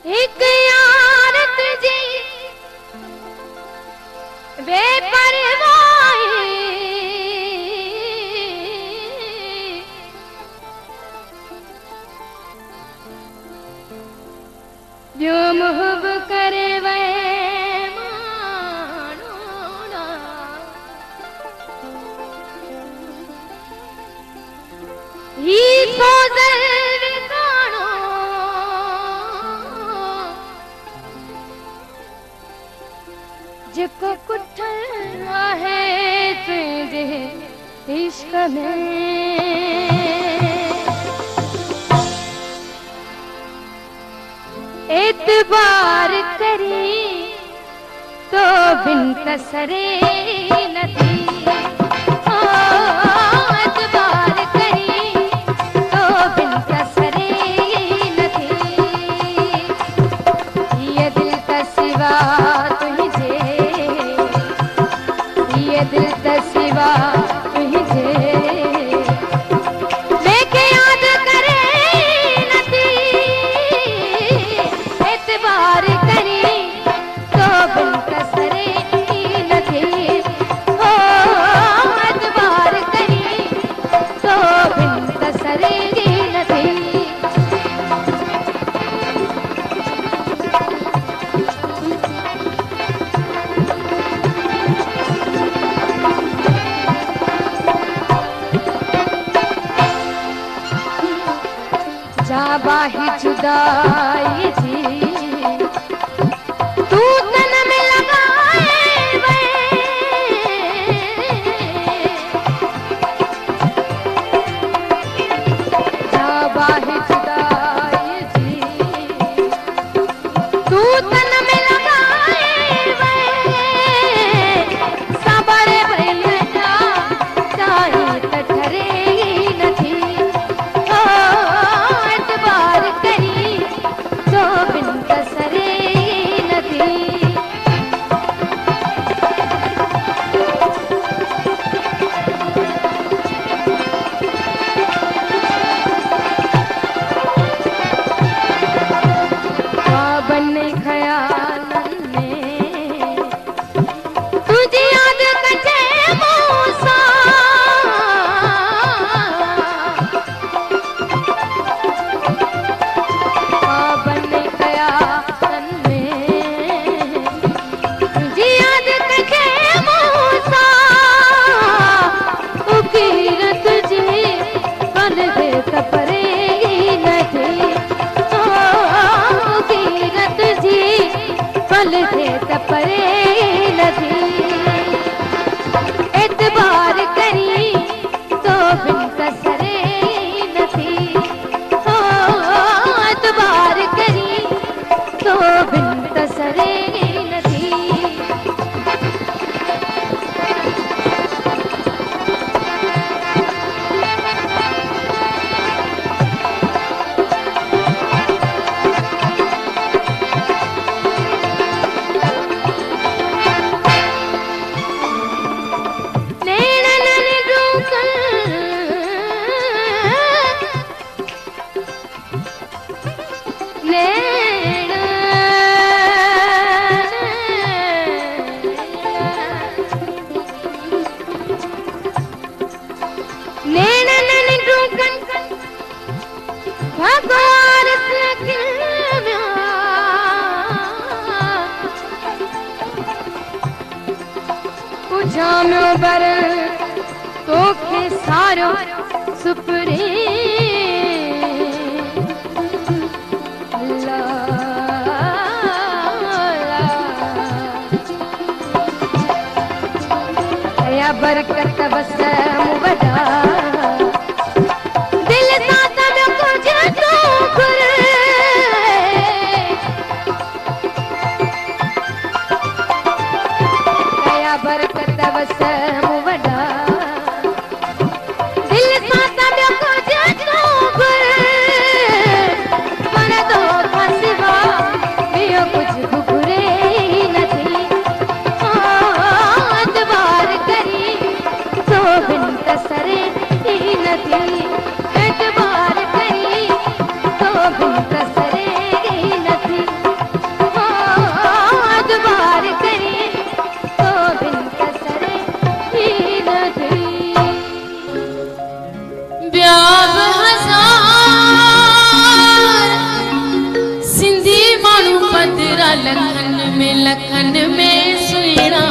एक यार तुझी बेपरवाही जो मुहब करे वे मानोना ही सोजल विकानो जिको कुठल आहे तुझे इश्क में एतबार करी तो बिन कसरे नथी एतबार करी तो बिन कसरे नथी ये दिल का सिवा तुझे ये दिल का सिवा तुझे लेके याद करे नथी एतबार करी तो बिन कसरे नथी हो एतबार करी तो बिन कसरे नथी जा बाही जुदाई जी तू तन में लगाए वे जा बाही जुदाई जी तू तन में लगाए वे सबरे भैया चाहे तठरे नथी एतबार करी तो बिन कसरे नथी बन ख्यालन में तुझे याद कटे मूसा बन ख्यालन में तुझे याद कटे मूसा उकीर तुझे बन दे तपरे नहीं उकीर तुझे बन दे तपरे नहीं एतबार करी तो बिन कसरे नथी हो एतबार करी तो बिन कसरे नथी भगवान जाम्यो बर तोखे सारो सुपरे ला या बरकत बस मुबदा दिल साथ में कुछ तो करे या बरकत बस मुबदा दिल साथ में कुछ तो करे मन तो फसवा यो कुछ घुरे नथी एतबार करी तो बिन लखन में सुहिणा